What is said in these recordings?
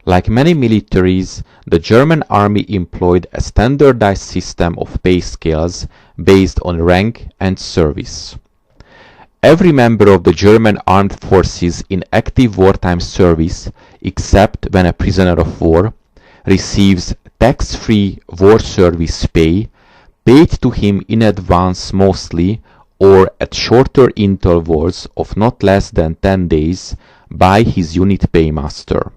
Like many militaries, the German army employed a standardized system of pay scales based on rank and service. Every member of the German armed forces in active wartime service, except when a prisoner of war, receives tax-free war service pay, paid to him in advance mostly, or at shorter intervals of not less than 10 days, by his unit paymaster.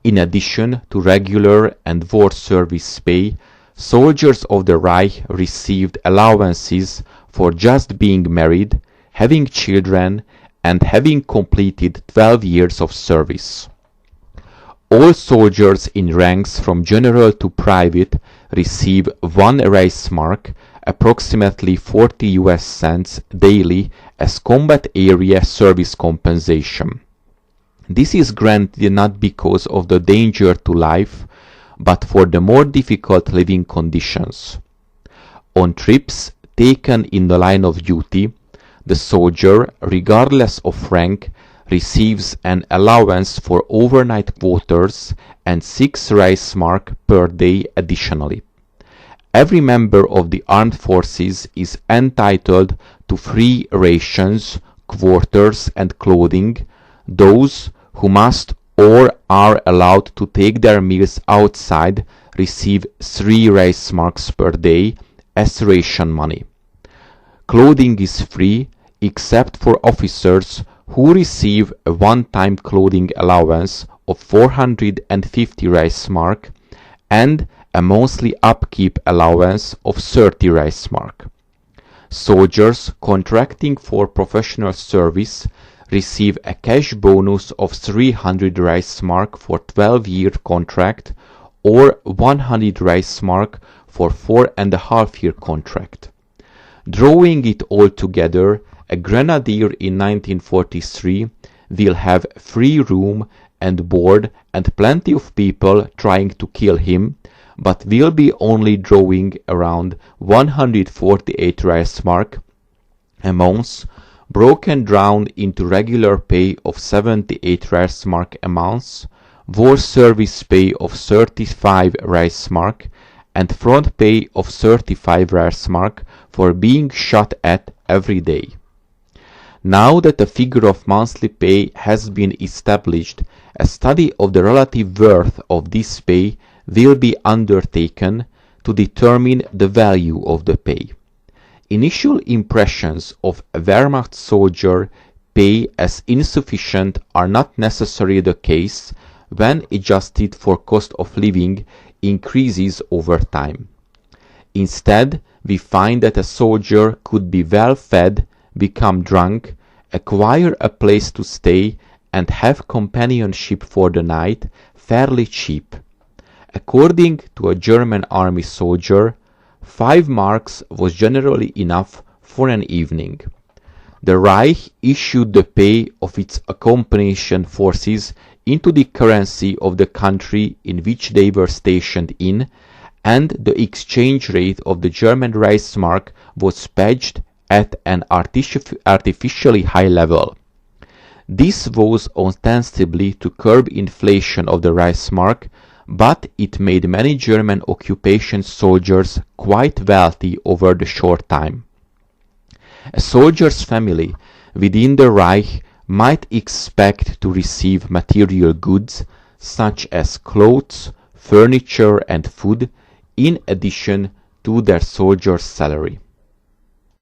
In addition to regular and war service pay, soldiers of the Reich received allowances for just being married, having children, and having completed 12 years of service. All soldiers in ranks from general to private receive 1 Reichsmark, approximately 40 US cents daily, as combat area service compensation. This is granted not because of the danger to life, but for the more difficult living conditions. On trips taken in the line of duty, the soldier, regardless of rank, receives an allowance for overnight quarters and 6 Reichsmark per day additionally. Every member of the armed forces is entitled to free rations, quarters, and clothing. Those who must or are allowed to take their meals outside receive 3 Reichsmarks per day as ration money. Clothing is free except for officers who receive a one-time clothing allowance of 450 Reichsmark and a monthly upkeep allowance of 30 Reichsmark. Soldiers contracting for professional service receive a cash bonus of 300 Reichsmark for 12-year contract or 100 Reichsmark for 4.5-year contract. Drawing it all together, a grenadier in 1943 will have free room and board and plenty of people trying to kill him, but will be only drawing around 148 Reichsmark a month, broken down into regular pay of 78 Reichsmark a month, war service pay of 35 Reichsmark, and front pay of 35 Reichsmark for being shot at every day. Now that the figure of monthly pay has been established, a study of the relative worth of this pay will be undertaken to determine the value of the pay. Initial impressions of a Wehrmacht soldier pay as insufficient are not necessarily the case when adjusted for cost of living increases over time. Instead, we find that a soldier could be well fed, become drunk, acquire a place to stay, and have companionship for the night fairly cheap. According to a German army soldier, 5 marks was generally enough for an evening. The Reich issued the pay of its accompanying forces into the currency of the country in which they were stationed in, and the exchange rate of the German Reichsmark was pegged at an artificially high level. This was ostensibly to curb inflation of the Reichsmark, but it made many German occupation soldiers quite wealthy over the short time. A soldier's family within the Reich might expect to receive material goods such as clothes, furniture and food in addition to their soldier's salary.